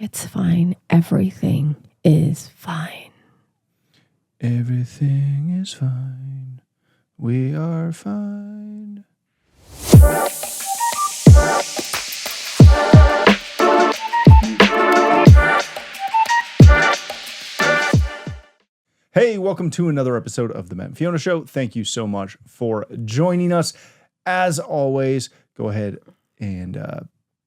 It's fine. Everything is fine. Everything is fine. We are fine. Hey, welcome to another episode of the Matt and Fiona Show. Thank you so much for joining us. As always, go ahead and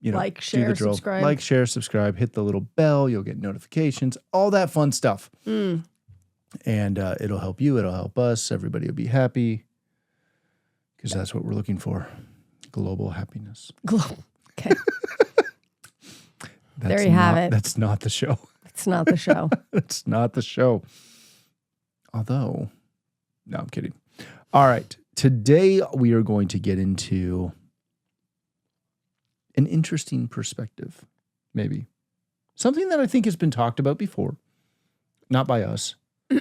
Like, share, subscribe. Like, share, subscribe, hit the little bell. You'll get notifications, all that fun stuff. And it'll help you. It'll help us. Everybody will be happy because that's what we're looking for. Global happiness. Okay. There you have it. That's not the show. It's not the show. It's not the show. Although, no, I'm kidding. All right. Today we are going to get into an interesting perspective, maybe. Something that I think has been talked about before. Not by us,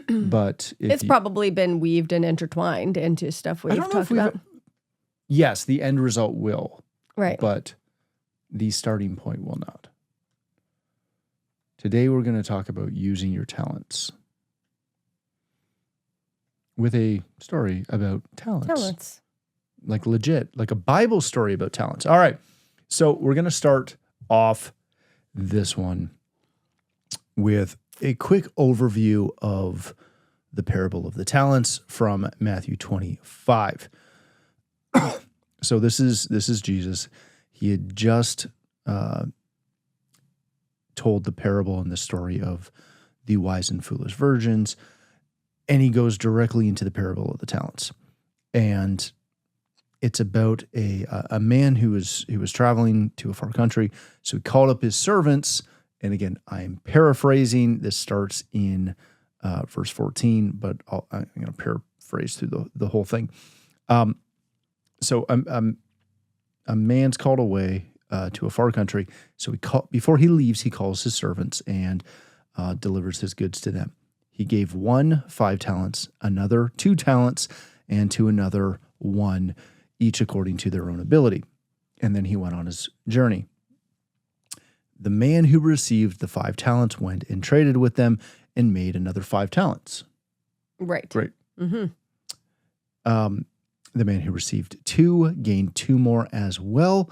but It's probably been weaved and intertwined into stuff we've talked about. Yes, the end result will. Right. But the starting point will not. Today we're going to talk about using your talents with a story about talents. Like legit, like a Bible story about talents. All right. So we're going to start off this one with a quick overview of the parable of the talents from Matthew 25. So this is Jesus. He had just told the parable and the story of the wise and foolish virgins, and he goes directly into the parable of the talents. And it's about a man who was traveling to a far country. So he called up his servants. And again, I'm paraphrasing. This starts in verse 14, but I'm going to paraphrase through the whole thing. So a man's called away to a far country. So before he leaves, he calls his servants and delivers his goods to them. He gave one 5 talents, another 2 talents, and to another 1, each according to their own ability. And then he went on his journey. The man who received the 5 talents went and traded with them and made another 5 talents. Right. Great. Mm-hmm. The man who received 2 gained 2 more as well.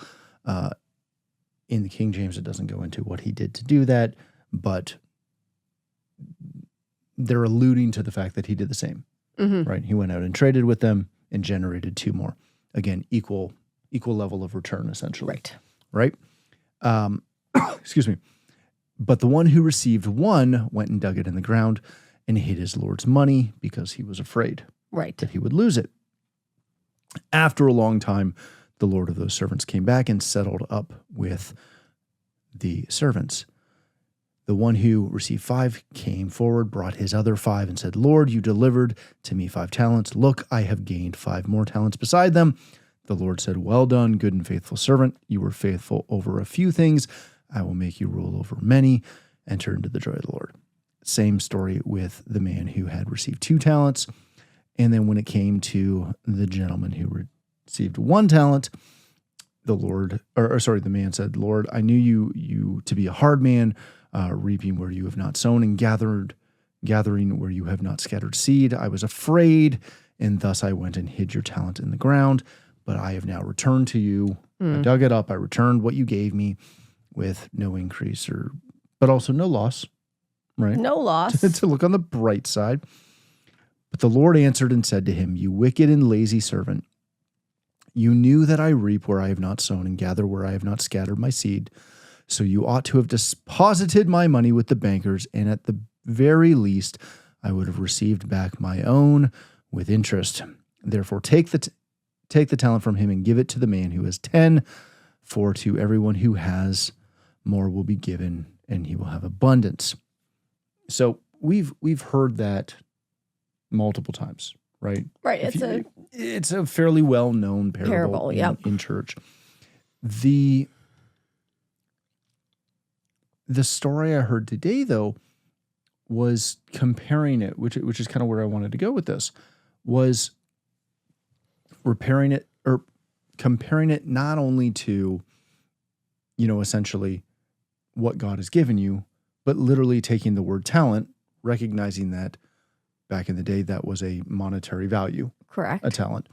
In the King James, it doesn't go into what he did to do that, but they're alluding to the fact that he did the same, right? He went out and traded with them and generated 2 more. Again, equal level of return, essentially. Right? Excuse me. But the one who received 1 went and dug it in the ground and hid his Lord's money because he was afraid that he would lose it. After a long time, the Lord of those servants came back and settled up with the servants. The one who received 5 came forward, brought his other 5, and said, Lord, you delivered to me 5 talents. Look, I have gained 5 more talents beside them. The Lord said, well done, good and faithful servant. You were faithful over a few things. I will make you rule over many. Enter into the joy of the Lord. Same story with the man who had received 2 talents. And then when it came to the gentleman who received 1 talent, the man said, Lord, I knew you to be a hard man, reaping where you have not sown and gathering where you have not scattered seed. I was afraid, and thus I went and hid your talent in the ground. But I have now returned to you. I dug it up. I returned what you gave me with no increase but also no loss, right? No loss. To look on the bright side. But the Lord answered and said to him, you wicked and lazy servant, you knew that I reap where I have not sown and gather where I have not scattered my seed. So you ought to have deposited my money with the bankers, and at the very least, I would have received back my own with interest. Therefore, take the talent from him and give it to the man who has 10, for to everyone who has, more will be given, and he will have abundance. So we've heard that multiple times, right? Right. It's a fairly well-known parable in church. The story I heard today, though, was comparing it, which is kind of where I wanted to go with this, was comparing it not only to, essentially what God has given you, but literally taking the word talent, recognizing that back in the day, that was a monetary value, Correct. a talent.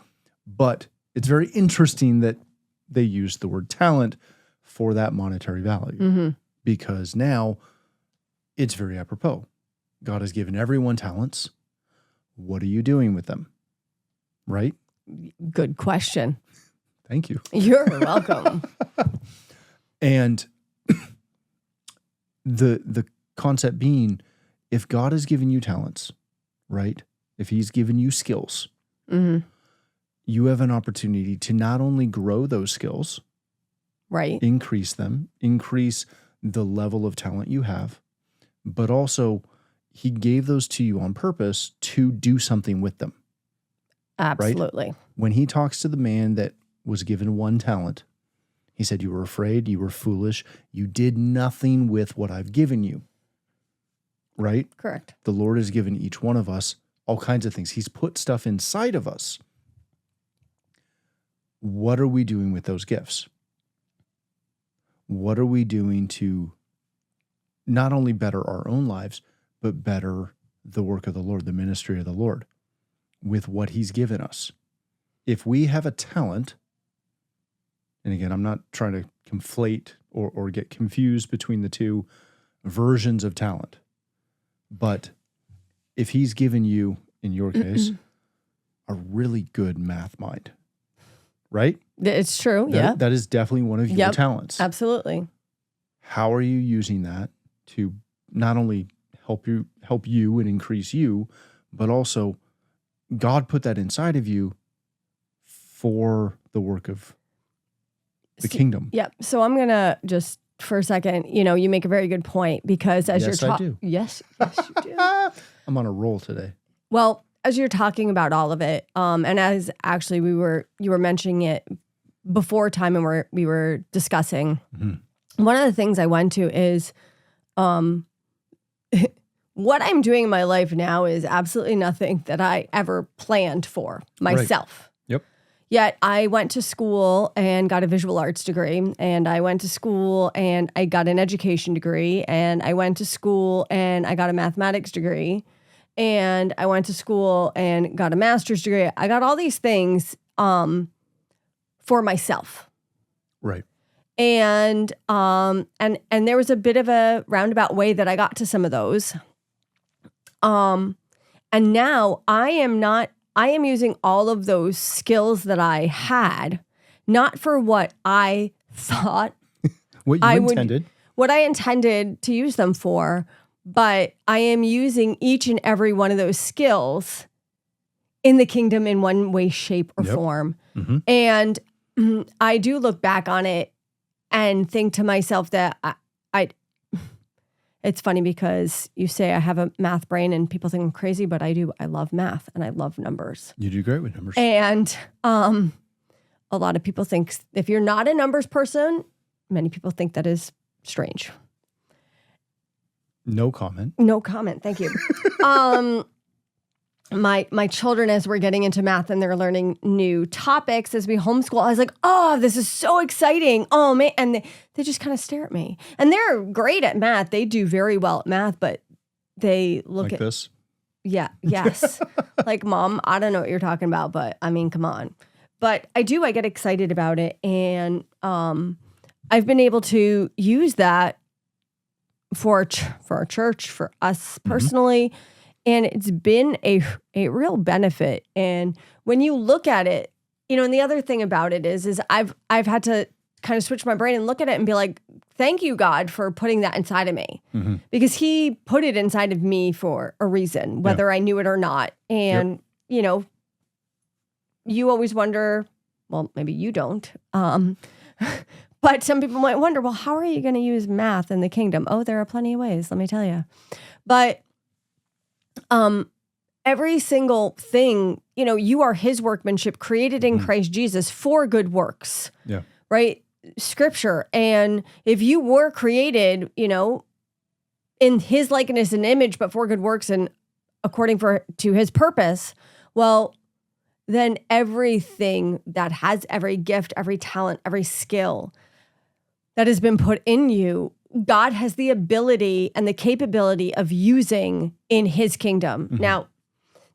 But it's very interesting that they used the word talent for that monetary value because now it's very apropos. God has given everyone talents. What are you doing with them? Right? Good question. Thank you. You're welcome. And the concept being, if God has given you talents, right? If he's given you skills, you have an opportunity to not only grow those skills, right? Increase them, increase the level of talent you have, but also he gave those to you on purpose to do something with them. Absolutely. Right? When he talks to the man that was given one talent, he said, you were afraid, you were foolish, you did nothing with what I've given you. Right? Correct. The Lord has given each one of us all kinds of things. He's put stuff inside of us. What are we doing with those gifts? What are we doing to not only better our own lives, but better the work of the Lord, the ministry of the Lord, with what he's given us? If we have a talent, and again, I'm not trying to conflate or get confused between the two versions of talent, but if he's given you, in your case, a really good math mind, right? It's true, yeah. That is definitely one of your talents. Absolutely. How are you using that to not only help you and increase you, but also God put that inside of you for the work of the kingdom. Yep. So I'm going to just for a second, you make a very good point because as you're talking, yes, you do. I'm on a roll today. Well, as you're talking about all of it, and as actually you were mentioning it before time and we were discussing, one of the things I went to is, what I'm doing in my life now is absolutely nothing that I ever planned for myself. Right. Yep. Yet I went to school and got a visual arts degree, and I went to school and I got an education degree, and I went to school and I got a mathematics degree, and I went to school and got a master's degree. I got all these things for myself. Right. And there was a bit of a roundabout way that I got to some of those. And now I am using all of those skills that I had, not for what I thought what I intended to use them for, but I am using each and every one of those skills in the kingdom in one way, shape, or form. And I do look back on it and think to myself that it's funny because you say I have a math brain and people think I'm crazy, but I do. I love math and I love numbers. You do great with numbers. And a lot of people think if you're not a numbers person, many people think that is strange. No comment. No comment. Thank you. My children, as we're getting into math and they're learning new topics as we homeschool, I was like, oh, this is so exciting. Oh, man. And they just kind of stare at me. And they're great at math. They do very well at math, but they look like at this. Yeah. Yes. Like, Mom, I don't know what you're talking about, but I mean, come on. But I get excited about it. And I've been able to use that for our church, for us personally. And it's been a real benefit. And when you look at it, and the other thing about it is I've had to kind of switch my brain and look at it and be like, thank you, God, for putting that inside of me. Because he put it inside of me for a reason, whether I knew it or not. And, you always wonder, well, maybe you don't. But some people might wonder, well, how are you going to use math in the kingdom? Oh, there are plenty of ways, let me tell you. But every single thing, you are his workmanship created in Christ Jesus for good works. Yeah. Right? Scripture. And if you were created, in his likeness and image, but for good works and according to his purpose, well, then everything that has every gift, every talent, every skill that has been put in you God has the ability and the capability of using in his kingdom. Now,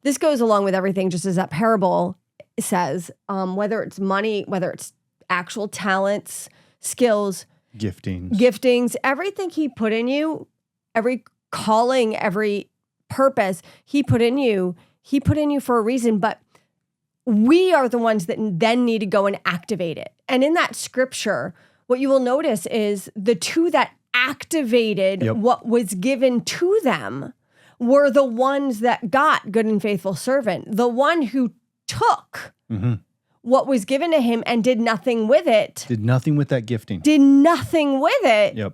this goes along with everything, just as that parable says, whether it's money, whether it's actual talents, skills, giftings, everything he put in you, every calling, every purpose he put in you for a reason, but we are the ones that then need to go and activate it. And in that scripture, what you will notice is the two that activated what was given to them were the ones that got good and faithful servant. The one who took what was given to him and did nothing with it. Did nothing with that gifting. Did nothing with it. Yep.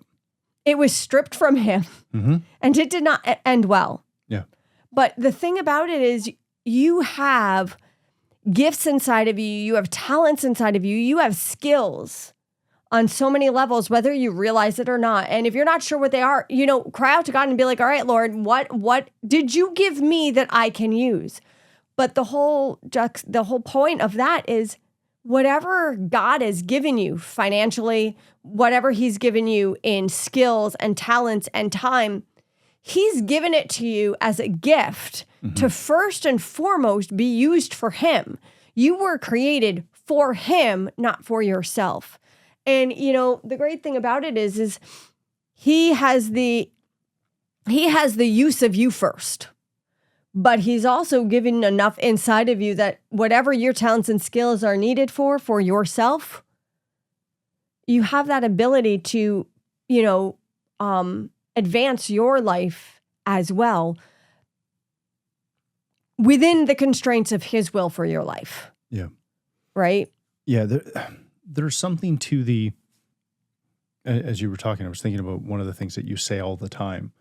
It was stripped from him and it did not end well. Yeah. But the thing about it is you have gifts inside of you. You have talents inside of you. You have skills on so many levels, whether you realize it or not. And if you're not sure what they are, cry out to God and be like, all right, Lord, what did you give me that I can use? But the whole point of that is whatever God has given you financially, whatever he's given you in skills and talents and time, he's given it to you as a gift to first and foremost be used for him. You were created for him, not for yourself. And, the great thing about it is he has the use of you first, but he's also given enough inside of you that whatever your talents and skills are needed for yourself, you have that ability to, advance your life as well within the constraints of his will for your life. Yeah. Right? Yeah. There's something to as you were talking, I was thinking about one of the things that you say all the time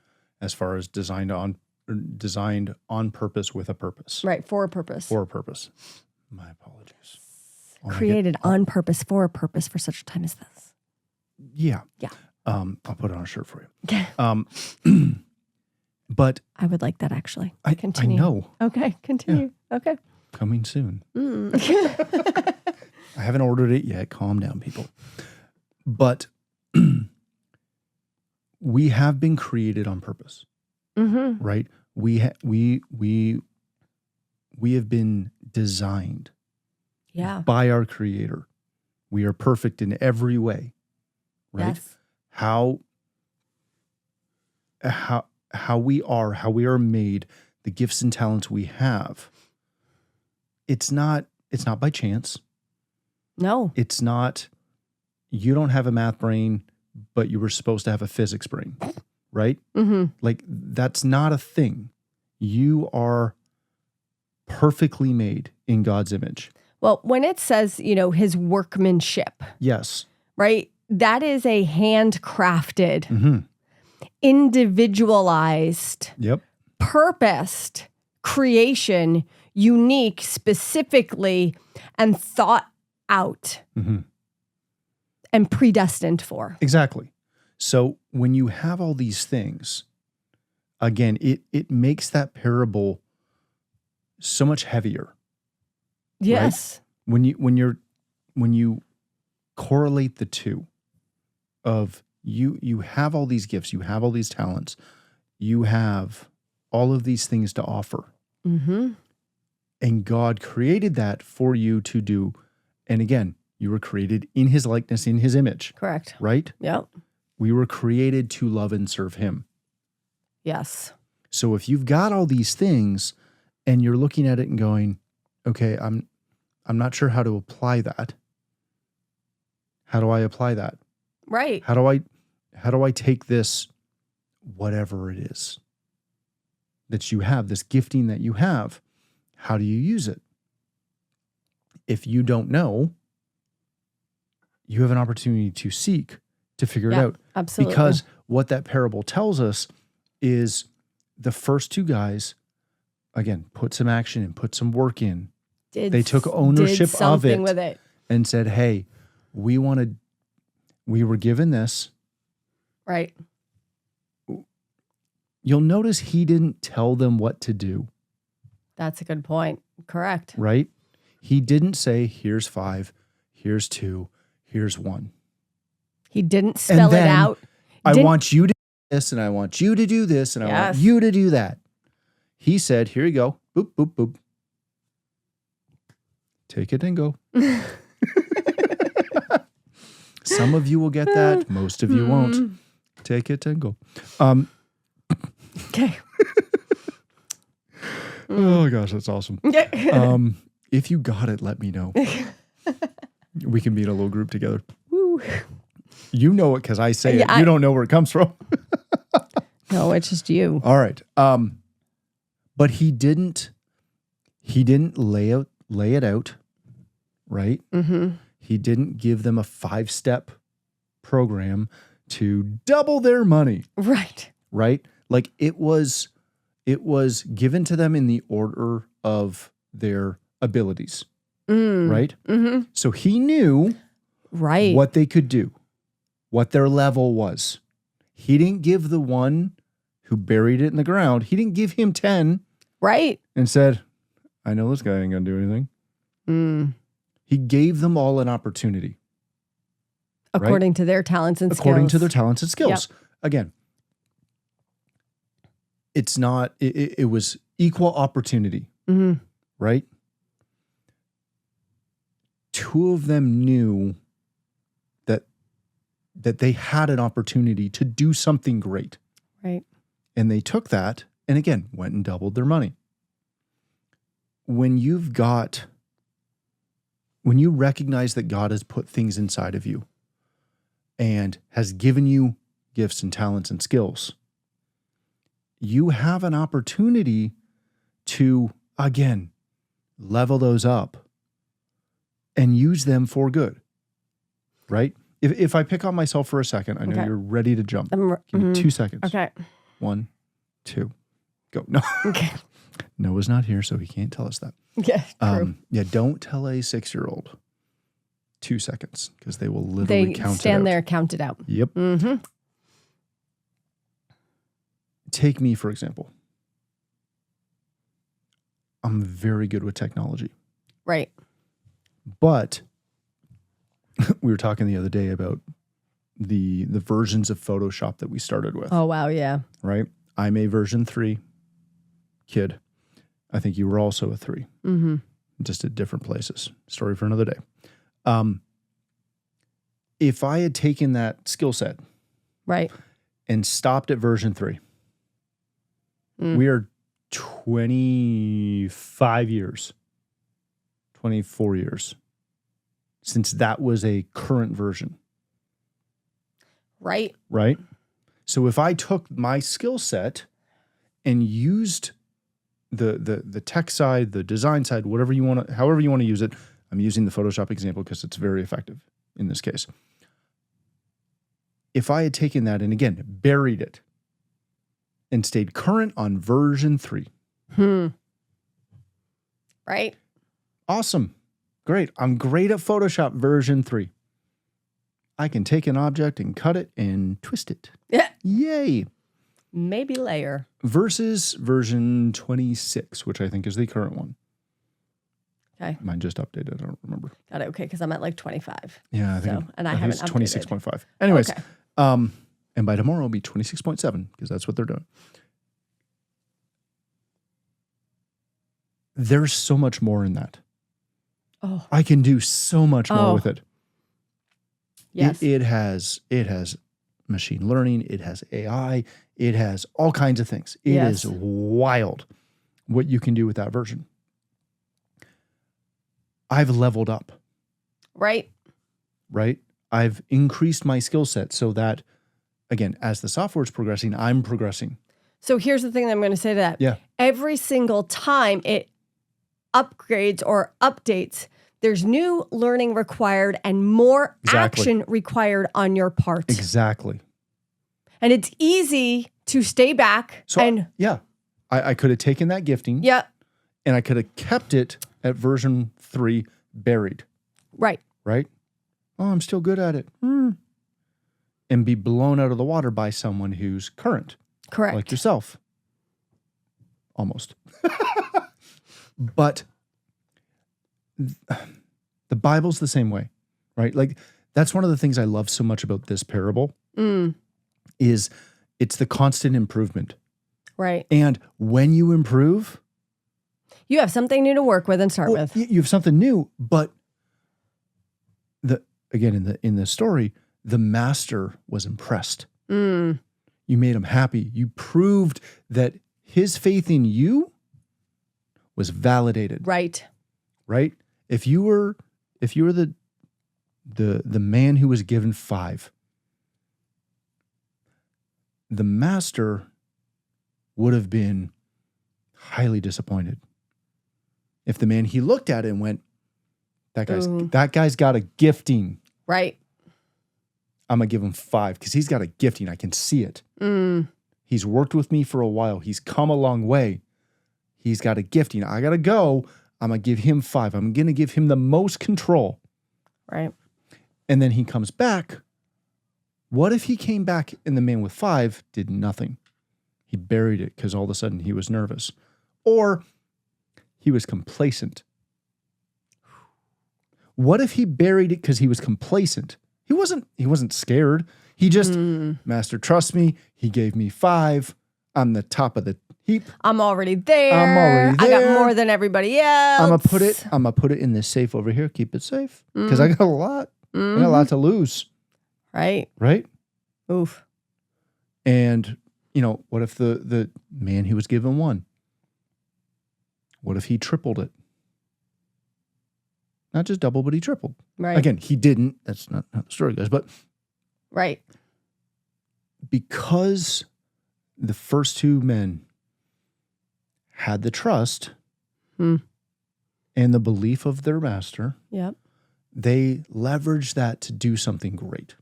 as far as designed on purpose with a purpose. Right. For a purpose. For a purpose. My apologies. Created on purpose for a purpose for such a time as this. Yeah. Yeah. I'll put on a shirt for you. Okay. But I would like that actually. I know. Okay. Continue. Yeah. Okay. Coming soon. I haven't ordered it yet. Calm down, people. But we have been created on purpose, right? We have been designed by our Creator. We are perfect in every way, right? Yes. How we are made, the gifts and talents we have. It's not by chance. No. It's not, you don't have a math brain, but you were supposed to have a physics brain, right? Like, that's not a thing. You are perfectly made in God's image. Well, when it says, his workmanship. Yes. Right? That is a handcrafted, individualized, purposed creation, unique, specifically, and thought out and predestined for. Exactly. So when you have all these things, again, it makes that parable so much heavier. Yes. Right? When you correlate the two of you have all these gifts, you have all these talents, you have all of these things to offer. And God created that for you to do. And again, you were created in his likeness, in his image. Correct. Right? Yep. We were created to love and serve him. Yes. So if you've got all these things and you're looking at it and going, okay, I'm not sure how to apply that. How do I apply that? Right. How do I take this, whatever it is that you have, this gifting that you have, how do you use it? If you don't know, you have an opportunity to seek to figure it out. Absolutely. Because what that parable tells us is the first two guys, again, put some action in, put some work in. They took ownership of it, with it and said, hey, we were given this. Right. You'll notice he didn't tell them what to do. That's a good point. Correct. Right? He didn't say, here's 5, here's 2, here's 1. He didn't spell it out. I want you to do this, and I want you to do this, and I want you to do that. He said, here you go. Boop, boop, boop. Take it and go. Some of you will get that. Most of you won't. Take it and go. Okay. Oh, gosh, that's awesome. If you got it, let me know. We can be in a little group together. Woo. You know it because I say it. You don't know where it comes from. No, it's just you. All right. But he didn't lay it out, right? Mm-hmm. He didn't give them a 5-step program to double their money. Right. Right? Like it was given to them in the order of their abilities. Right? Mm-hmm. So he knew what they could do, what their level was. He didn't give the one who buried it in the ground, he didn't give him 10. Right. And said, I know this guy ain't going to do anything. He gave them all an opportunity. According to their talents and skills. According to their talents and skills. Yep. Again, it's not, it was equal opportunity. Mm-hmm. Right? 2 of them knew that they had an opportunity to do something great. Right. And they took that and again, went and doubled their money. When you recognize that God has put things inside of you and has given you gifts and talents and skills, you have an opportunity to, again, level those up and use them for good, right? If I pick on myself for a second, I know you're ready to jump. Give me 2 seconds. Okay. 1, 2, go. No. Okay. Noah's not here, so he can't tell us that. Yeah, true. Don't tell a 6-year-old 2 seconds because they will literally count it out. They stand there, count it out. Yep. Mm-hmm. Take me, for example. I'm very good with technology. Right. But we were talking the other day about the versions of Photoshop that we started with. Oh, wow, yeah. Right? I'm a version 3 kid. I think you were also a 3. Mm-hmm. Just at different places. Story for another day. If I had taken that skill set and stopped at version 3, we are 25 years, 24 years since that was a current version. Right. Right? So if I took my skill set and used the tech side, the design side, however you want to use it, I'm using the Photoshop example because it's very effective in this case. If I had taken that and again, buried it and stayed current on version 3. Right. Awesome. Great. I'm great at Photoshop version 3. I can take an object and cut it and twist it. Yeah. Yay. Maybe layer. Versus version 26, which I think is the current one. Okay. Mine just updated. I don't remember. Got it. Okay. Because I'm at like 25. Yeah. I think I haven't it's 26.5. Anyways. Okay. And by tomorrow it'll be 26.7 because that's what they're doing. There's so much more in that. Oh. I can do so much more with it. Yes. It has machine learning. It has AI. It has all kinds of things. It is wild what you can do with that version. I've leveled up. Right. Right. I've increased my skill set so that, again, as the software is progressing, I'm progressing. So here's the thing that I'm going to say to that. Yeah. Every single time it upgrades or updates, there's new learning required and more action required on your part. Exactly. And it's easy to stay back. I could have taken that gifting. Yeah. And I could have kept it at version 3 buried. Right. Right? Oh, I'm still good at it. And be blown out of the water by someone who's current. Correct. Like yourself. Almost. But the Bible's the same way, right? Like that's one of the things I love so much about this parable is it's the constant improvement. Right. And when you improve, you have something new to work with and start with. You have something new, but in the story, the master was impressed. You made him happy. You proved that his faith in you was validated. Right. Right? If you were the man who was given 5, the master would have been highly disappointed. If the man, he looked at it and went, that guy's got a gifting. Right. I'm going to give him 5 because he's got a gifting. I can see it. He's worked with me for a while. He's come a long way. He's got a gifting. I got to go. I'm going to give him 5. I'm going to give him the most control. Right. And then he comes back. What if he came back and the man with 5 did nothing? He buried it because all of a sudden he was nervous. Or he was complacent. What if he buried it because he was complacent? He wasn't scared. He just, Master, trust me. He gave me 5. I'm the top of the heap. I'm already there. I got more than everybody else. I'm gonna put it in this safe over here. Keep it safe. Because I got a lot. I got a lot to lose. Right. Right? Oof. And, what if the man he was given 1? What if he tripled it? Not just double, but he tripled. Right. Again, he didn't. That's not how the story goes. But right. Because the first 2 men had the trust and the belief of their master, they leveraged that to do something great.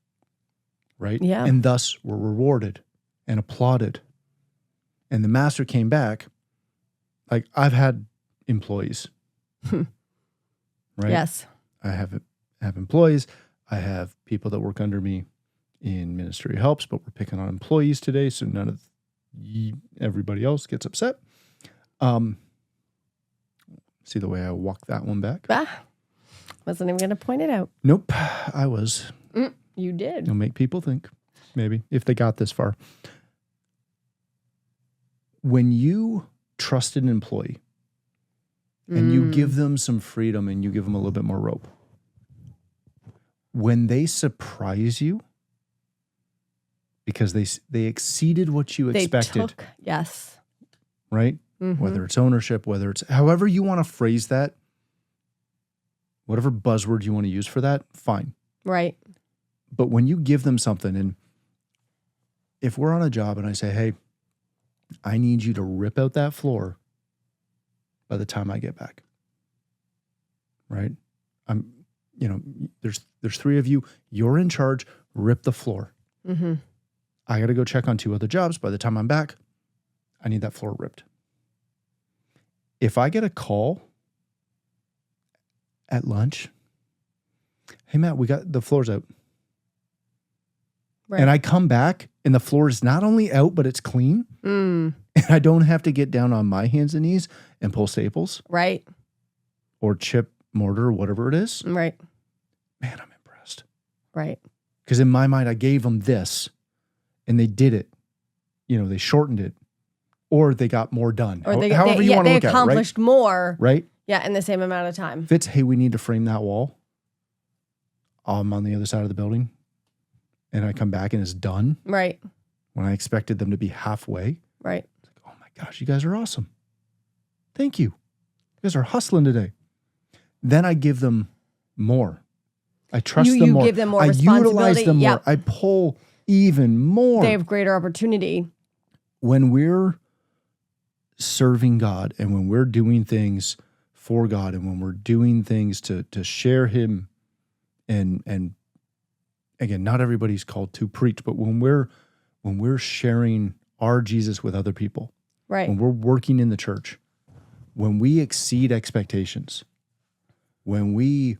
Right? Yeah. And thus were rewarded and applauded. And the master came back. Like, I've had employees. Right? Yes. I have employees. I have people that work under me in ministry helps, but we're picking on employees today, so none of everybody else gets upset. See the way I walked that one back? Wasn't even going to point it out. Nope, I was. You did. You'll make people think, maybe, if they got this far. When you trust an employee and you give them some freedom and you give them a little bit more rope, when they surprise you because they exceeded what you expected. Yes. Right? Whether it's ownership, whether it's however you want to phrase that, whatever buzzword you want to use for that, fine. Right. But when you give them something, and if we're on a job and I say, hey, I need you to rip out that floor by the time I get back. Right? There's 3 of you. You're in charge. Rip the floor. I got to go check on 2 other jobs. By the time I'm back, I need that floor ripped. If I get a call at lunch, hey, Matt, we got the floor's out. Right. And I come back and the floor is not only out, but it's clean. And I don't have to get down on my hands and knees and pull staples. Right. Or chip mortar or whatever it is. Right. Man, I'm impressed. Right. Because in my mind, I gave them this and they did it. They shortened it or they got more done. Or however you want to look at it, right? They accomplished more. Right. Yeah, in the same amount of time. If it's, hey, we need to frame that wall. I'm on the other side of the building and I come back and it's done. Right. When I expected them to be halfway. Right. It's like, oh my gosh, you guys are awesome. Thank you. You guys are hustling today. Then I give them more. I trust them more. You give them more I responsibility. Utilize them more. I pull even more. They have greater opportunity. When we're serving God and when we're doing things for God and when we're doing things to share Him and again, not everybody's called to preach, but when we're sharing our Jesus with other people, right? When we're working in the church, when we exceed expectations, when we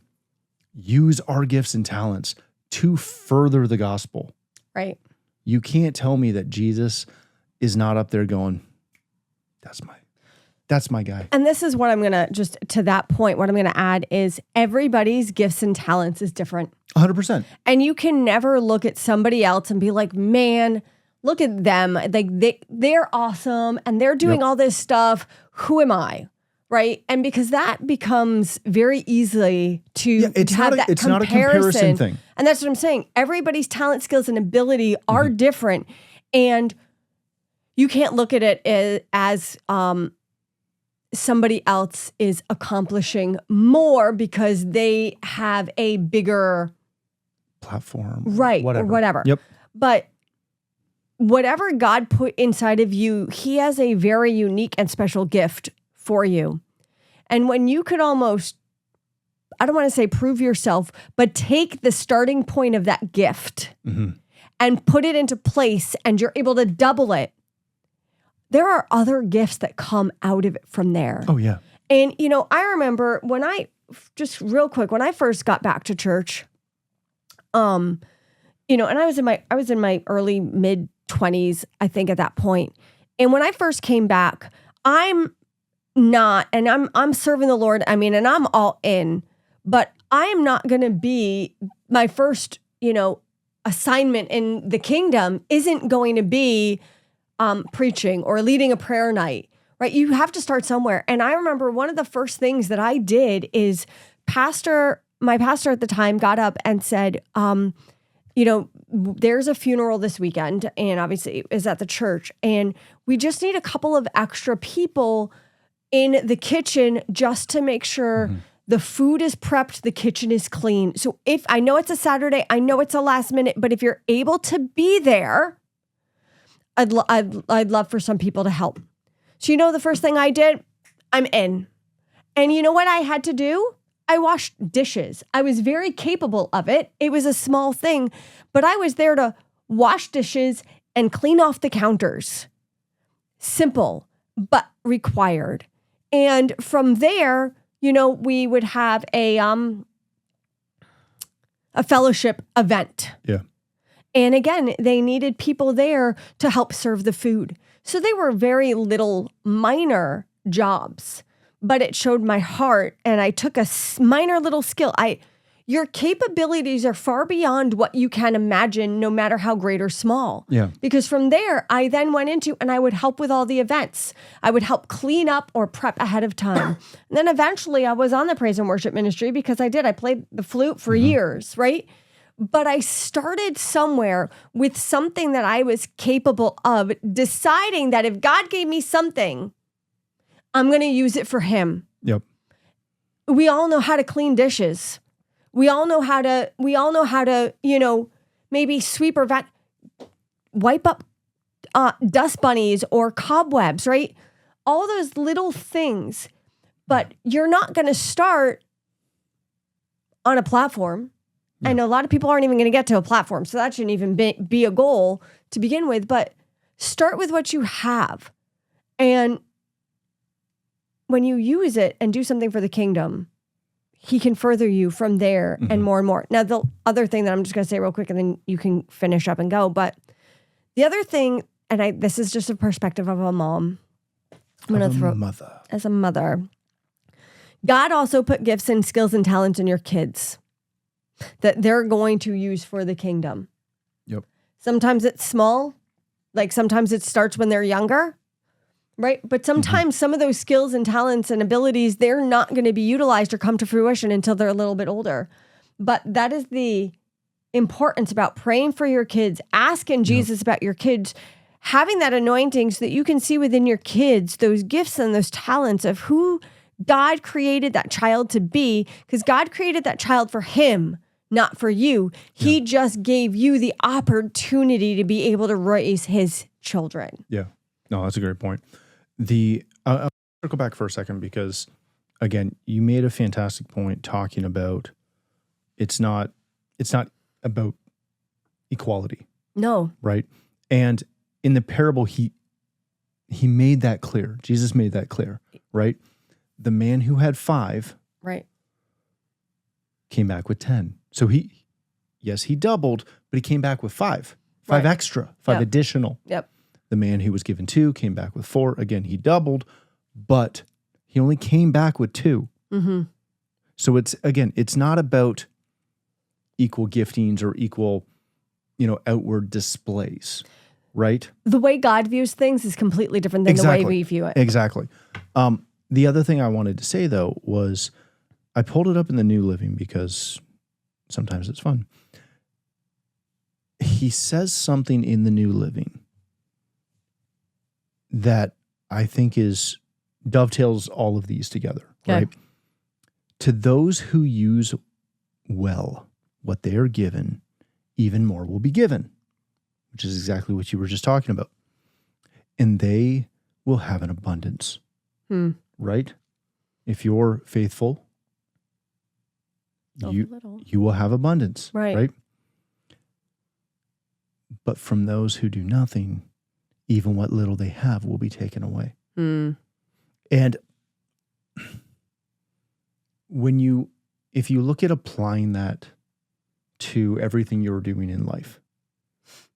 use our gifts and talents to further the gospel, right? You can't tell me that Jesus is not up there going, that's my guy. And this is what I'm going to, just to that point, what I'm going to add is everybody's gifts and talents is different. 100%. And you can never look at somebody else and be like, man, look at them. Like they're awesome and they're doing all this stuff. Who am I? Right. And because that becomes very easily to have that comparison. It's not a comparison thing. And that's what I'm saying. Everybody's talent, skills, and ability are different. And you can't look at it as somebody else is accomplishing more because they have a bigger platform. Right. Or whatever. Yep. But whatever God put inside of you, he has a very unique and special gift for you. And when you could almost, I don't want to say prove yourself, but take the starting point of that gift and put it into place and you're able to double it, there are other gifts that come out of it from there. Oh, yeah. And, I remember just real quick, when I first got back to church, and I was in my early mid 20s, I think at that point. And when I first came back, I'm serving the Lord. I mean, and I'm all in, but I am not going to be my first, assignment in the kingdom isn't going to be preaching or leading a prayer night, right? You have to start somewhere. And I remember one of the first things that I did is my pastor at the time got up and said, there's a funeral this weekend and obviously it is at the church and we just need a couple of extra people in the kitchen just to make sure the food is prepped, the kitchen is clean. So if I know it's a Saturday, I know it's a last minute, but if you're able to be there, I'd love for some people to help. So the first thing I did, I'm in. And you know what I had to do? I washed dishes. I was very capable of it. It was a small thing, but I was there to wash dishes and clean off the counters. Simple, but required. And from there, we would have a fellowship event. Yeah. And again, they needed people there to help serve the food. So they were very little minor jobs, but it showed my heart and I took a minor little skill. Your capabilities are far beyond what you can imagine, no matter how great or small. Yeah. Because from there, I then went into, and I would help with all the events. I would help clean up or prep ahead of time. And then eventually I was on the praise and worship ministry because I played the flute for years, right? But I started somewhere with something that I was capable of, deciding that if God gave me something, I'm going to use it for him. Yep. We all know how to clean dishes. We all know how to, maybe sweep or wipe up dust bunnies or cobwebs, right? All those little things. But you're not going to start on a platform. Yeah. I know a lot of people aren't even going to get to a platform, so that shouldn't even be a goal to begin with. But start with what you have. And when you use it and do something for the kingdom, he can further you from there and more and more. Now, the other thing that I'm just going to say real quick, and then you can finish up and go. But the other thing, and this is just a perspective of a mom. As a mother. God also put gifts and skills and talents in your kids that they're going to use for the kingdom. Yep. Sometimes it's small. Like sometimes it starts when they're younger. Right. But sometimes some of those skills and talents and abilities, they're not going to be utilized or come to fruition until they're a little bit older. But that is the importance about praying for your kids, asking Jesus about your kids, having that anointing so that you can see within your kids those gifts and those talents of who God created that child to be, because God created that child for him, not for you. He just gave you the opportunity to be able to raise his children. Yeah. No, that's a great point. I'll circle back for a second because, again, you made a fantastic point talking about it's not about equality. No. Right? And in the parable, he made that clear. Jesus made that clear, right? The man who had 5 came back with 10. So he doubled, but he came back with 5 extra, 5 additional. Yep. The man who was given 2 came back with 4. Again, he doubled, but he only came back with 2. So it's not about equal giftings or equal, outward displays, right? The way God views things is completely different than the way we view it. Exactly. The other thing I wanted to say, though, was I pulled it up in the New Living because sometimes it's fun. He says something in the New Living that I think dovetails all of these together, right? To those who use well what they are given, even more will be given, which is exactly what you were just talking about. And they will have an abundance, right? If you're faithful, you will have abundance, right? But from those who do nothing, even what little they have will be taken away. And if you look at applying that to everything you're doing in life,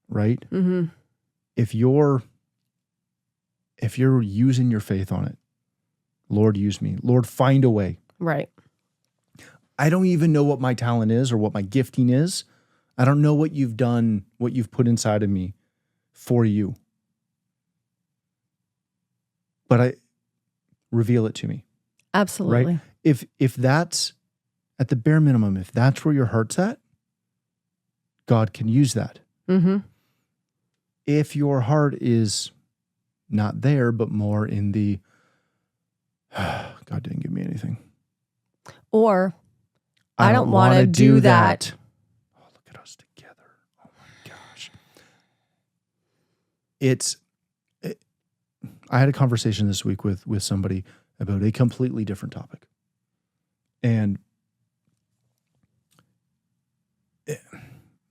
right? Mm-hmm. If you're using your faith on it, Lord, use me. Lord, find a way. Right. I don't even know what my talent is or what my gifting is. I don't know what you've done, what you've put inside of me for you. But reveal it to me. Absolutely. Right? If that's at the bare minimum, if that's where your heart's at, God can use that. Mm-hmm. If your heart is not there, but more in the, God didn't give me anything. Or, I don't want to do that. Oh, look at us together. Oh my gosh. I had a conversation this week with somebody about a completely different topic. And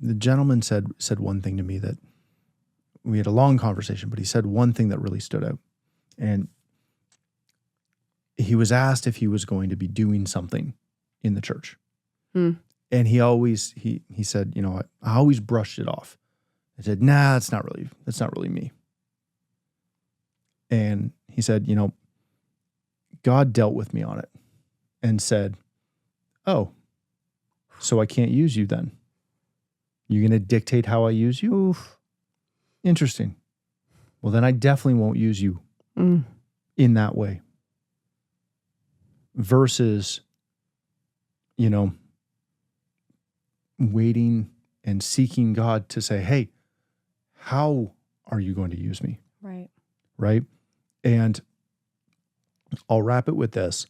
the gentleman said one thing to me that we had a long conversation, but he said one thing that really stood out. And he was asked if he was going to be doing something in the church. And he said, I always brushed it off. I said, nah, that's not really me. And he said, God dealt with me on it and said, oh, so I can't use you then? You're going to dictate how I use you? Oof. Interesting. Well, then I definitely won't use you in that way. Versus, waiting and seeking God to say, hey, how are you going to use me? Right. Right? And I'll wrap it with this.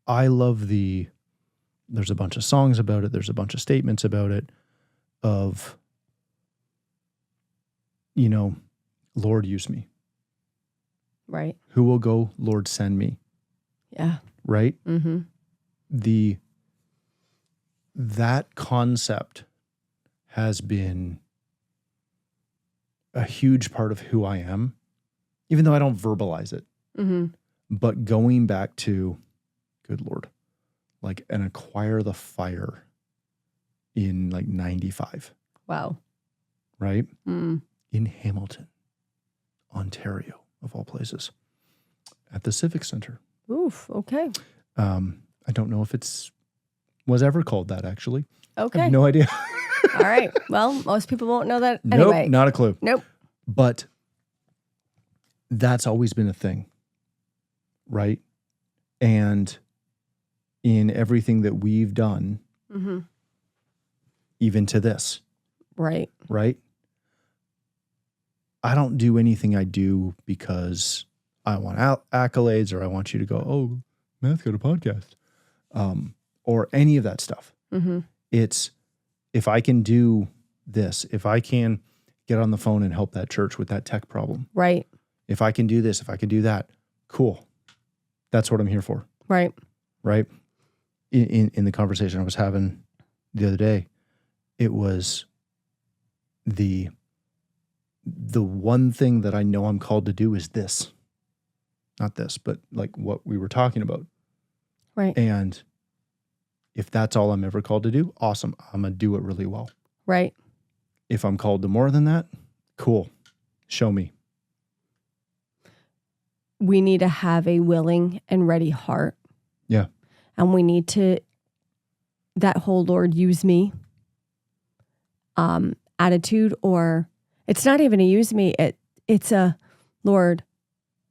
I love there's a bunch of songs about it. There's a bunch of statements about it of, Lord, use me. Right. Who will go? Lord, send me. Yeah. Right? Mm-hmm. That concept has been a huge part of who I am, even though I don't verbalize it. Mm-hmm. But going back to, good Lord, and acquire the fire in 95. Wow. Right? In Hamilton, Ontario, of all places, at the Civic Center. Oof. Okay. I don't know if was ever called that, actually. Okay. I have no idea. All right. Well, most people won't know that anyway. Nope, not a clue. Nope. But that's always been a thing, right? And in everything that we've done, even to this. Right. Right? I don't do anything I do because I want accolades or I want you to go, oh, Matt's got a podcast. Or any of that stuff. Mm-hmm. It's, if I can do this, if I can get on the phone and help that church with that tech problem. Right. If I can do this, if I can do that, cool. That's what I'm here for. Right. Right. In the conversation I was having the other day, it was the one thing that I know I'm called to do is this. Not this, but what we were talking about. Right. And if that's all I'm ever called to do, awesome. I'm going to do it really well. Right. If I'm called to more than that, cool. Show me. We need to have a willing and ready heart. Yeah. And we need to, that whole Lord use me attitude, or it's not even a use me. It's a Lord,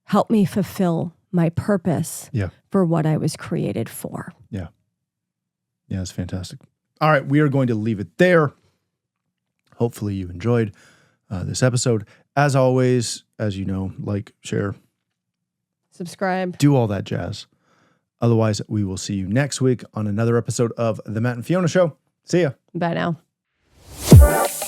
help me fulfill my purpose for what I was created for. Yeah. Yeah, it's fantastic. All right, we are going to leave it there. Hopefully you enjoyed this episode. As always, as you know, like, share, subscribe, do all that jazz. Otherwise, we will see you next week on another episode of The Matt and Fiona Show. See ya. Bye now.